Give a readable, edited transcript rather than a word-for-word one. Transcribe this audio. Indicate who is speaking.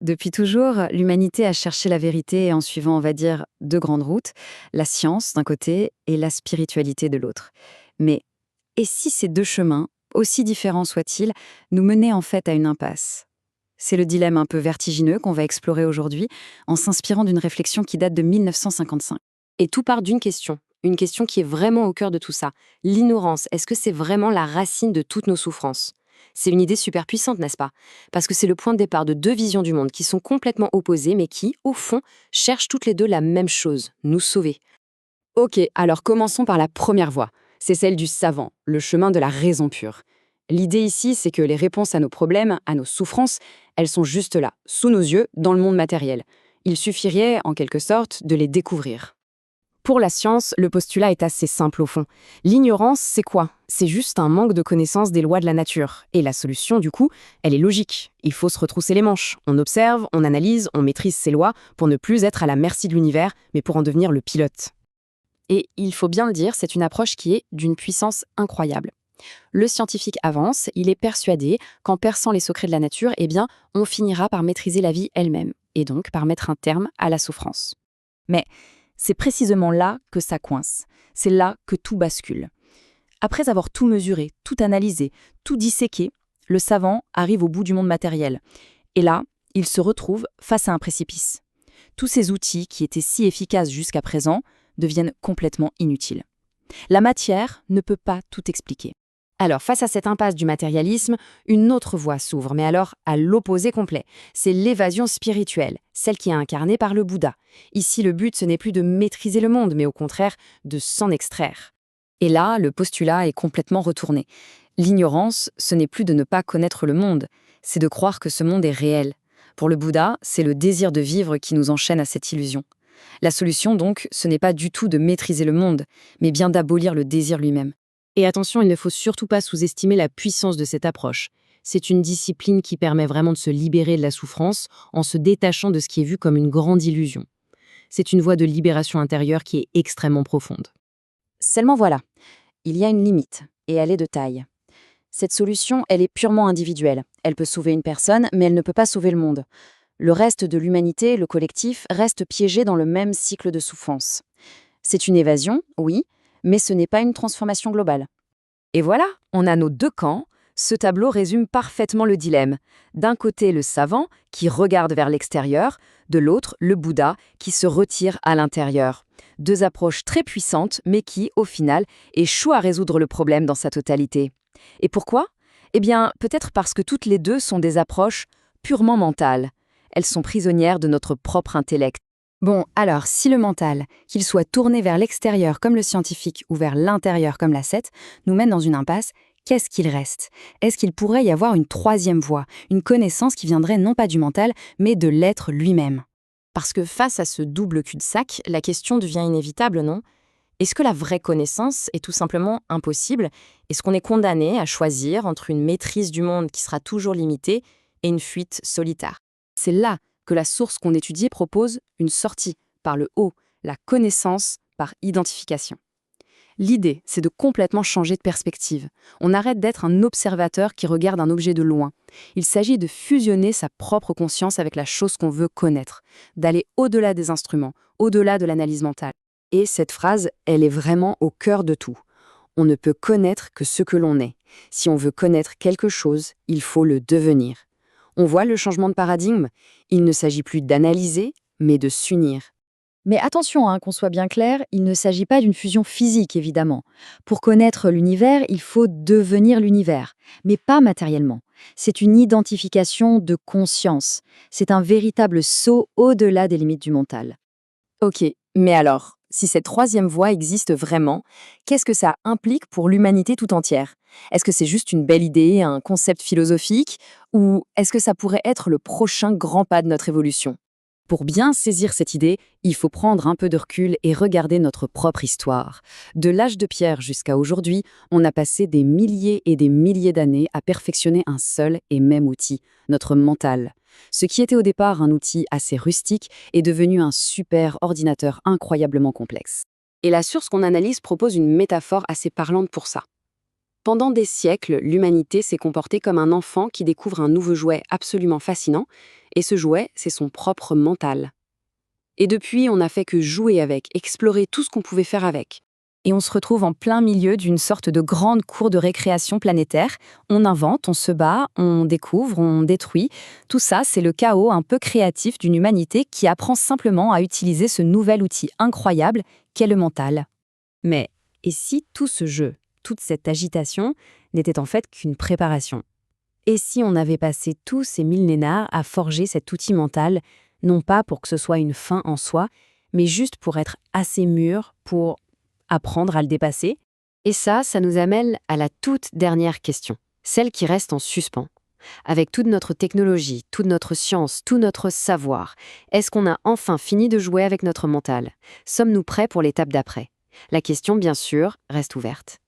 Speaker 1: Depuis toujours, l'humanité a cherché la vérité en suivant, on va dire, deux grandes routes, la science d'un côté et la spiritualité de l'autre. Mais et si ces deux chemins, aussi différents soient-ils, nous menaient en fait à une impasse? C'est le dilemme un peu vertigineux qu'on va explorer aujourd'hui en s'inspirant d'une réflexion qui date de 1955.
Speaker 2: Et tout part d'une question. Une question qui est vraiment au cœur de tout ça. L'ignorance, est-ce que c'est vraiment la racine de toutes nos souffrances? C'est une idée super puissante, n'est-ce pas? Parce que c'est le point de départ de deux visions du monde qui sont complètement opposées, mais qui, au fond, cherchent toutes les deux la même chose, nous sauver. Ok, alors commençons par la première voie. C'est celle du savant, le chemin de la raison pure. L'idée ici, c'est que les réponses à nos problèmes, à nos souffrances, elles sont juste là, sous nos yeux, dans le monde matériel. Il suffirait, en quelque sorte, de les découvrir. Pour la science, le postulat est assez simple au fond. L'ignorance, c'est quoi? C'est juste un manque de connaissance des lois de la nature. Et la solution, du coup, elle est logique. Il faut se retrousser les manches. On observe, on analyse, on maîtrise ces lois pour ne plus être à la merci de l'univers, mais pour en devenir le pilote. Et il faut bien le dire, c'est une approche qui est d'une puissance incroyable. Le scientifique avance, il est persuadé qu'en perçant les secrets de la nature, eh bien, on finira par maîtriser la vie elle-même, et donc par mettre un terme à la souffrance.
Speaker 3: Mais c'est précisément là que ça coince. C'est là que tout bascule. Après avoir tout mesuré, tout analysé, tout disséqué, le savant arrive au bout du monde matériel. Et là, il se retrouve face à un précipice. Tous ces outils qui étaient si efficaces jusqu'à présent deviennent complètement inutiles. La matière ne peut pas tout expliquer.
Speaker 2: Alors, face à cette impasse du matérialisme, une autre voie s'ouvre, mais alors à l'opposé complet. C'est l'évasion spirituelle, celle qui est incarnée par le Bouddha. Ici, le but, ce n'est plus de maîtriser le monde, mais au contraire, de s'en extraire.
Speaker 1: Et là, le postulat est complètement retourné. L'ignorance, ce n'est plus de ne pas connaître le monde, c'est de croire que ce monde est réel. Pour le Bouddha, c'est le désir de vivre qui nous enchaîne à cette illusion. La solution, donc, ce n'est pas du tout de maîtriser le monde, mais bien d'abolir le désir lui-même.
Speaker 2: Et attention, il ne faut surtout pas sous-estimer la puissance de cette approche. C'est une discipline qui permet vraiment de se libérer de la souffrance en se détachant de ce qui est vu comme une grande illusion. C'est une voie de libération intérieure qui est extrêmement profonde.
Speaker 1: Seulement voilà, il y a une limite, et elle est de taille. Cette solution, elle est purement individuelle. Elle peut sauver une personne, mais elle ne peut pas sauver le monde. Le reste de l'humanité, le collectif, reste piégé dans le même cycle de souffrance. C'est une évasion, oui, mais ce n'est pas une transformation globale.
Speaker 2: Et voilà, on a nos deux camps. Ce tableau résume parfaitement le dilemme. D'un côté, le savant, qui regarde vers l'extérieur, de l'autre, le Bouddha, qui se retire à l'intérieur. Deux approches très puissantes, mais qui, au final, échouent à résoudre le problème dans sa totalité. Et pourquoi? Eh bien, peut-être parce que toutes les deux sont des approches purement mentales. Elles sont prisonnières de notre propre intellect.
Speaker 1: Bon, alors, si le mental, qu'il soit tourné vers l'extérieur comme le scientifique ou vers l'intérieur comme l'ascète, nous mène dans une impasse, qu'est-ce qu'il reste? Est-ce qu'il pourrait y avoir une troisième voie, une connaissance qui viendrait non pas du mental, mais de l'être lui-même?
Speaker 2: Parce que face à ce double cul-de-sac, la question devient inévitable, non? Est-ce que la vraie connaissance est tout simplement impossible? Est-ce qu'on est condamné à choisir entre une maîtrise du monde qui sera toujours limitée et une fuite solitaire? C'est là que la source qu'on étudie propose une sortie par le haut, la connaissance par identification. L'idée, c'est de complètement changer de perspective. On arrête d'être un observateur qui regarde un objet de loin. Il s'agit de fusionner sa propre conscience avec la chose qu'on veut connaître, d'aller au-delà des instruments, au-delà de l'analyse mentale. Et cette phrase, elle est vraiment au cœur de tout. On ne peut connaître que ce que l'on est. Si on veut connaître quelque chose, il faut le devenir. On voit le changement de paradigme. Il ne s'agit plus d'analyser, mais de s'unir.
Speaker 1: Mais attention, qu'on soit bien clair, il ne s'agit pas d'une fusion physique, évidemment. Pour connaître l'univers, il faut devenir l'univers, mais pas matériellement. C'est une identification de conscience. C'est un véritable saut au-delà des limites du mental.
Speaker 2: Ok, mais alors, si cette troisième voie existe vraiment, qu'est-ce que ça implique pour l'humanité tout entière? Est-ce que c'est juste une belle idée, un concept philosophique, ou est-ce que ça pourrait être le prochain grand pas de notre évolution? Pour bien saisir cette idée, il faut prendre un peu de recul et regarder notre propre histoire. De l'âge de pierre jusqu'à aujourd'hui, on a passé des milliers et des milliers d'années à perfectionner un seul et même outil, notre mental. Ce qui était au départ un outil assez rustique est devenu un super ordinateur incroyablement complexe. Et la source qu'on analyse propose une métaphore assez parlante pour ça. Pendant des siècles, l'humanité s'est comportée comme un enfant qui découvre un nouveau jouet absolument fascinant, et ce jouet, c'est son propre mental. Et depuis, on n'a fait que jouer avec, explorer tout ce qu'on pouvait faire avec.
Speaker 3: Et on se retrouve en plein milieu d'une sorte de grande cour de récréation planétaire. On invente, on se bat, on découvre, on détruit. Tout ça, c'est le chaos un peu créatif d'une humanité qui apprend simplement à utiliser ce nouvel outil incroyable qu'est le mental. Mais, et si tout ce jeu, toute cette agitation, n'était en fait qu'une préparation? Et si on avait passé tous ces millénaires à forger cet outil mental, non pas pour que ce soit une fin en soi, mais juste pour être assez mûr, pour apprendre à le dépasser?
Speaker 2: Et ça nous amène à la toute dernière question, celle qui reste en suspens. Avec toute notre technologie, toute notre science, tout notre savoir, est-ce qu'on a enfin fini de jouer avec notre mental? Sommes-nous prêts pour l'étape d'après? La question, bien sûr, reste ouverte.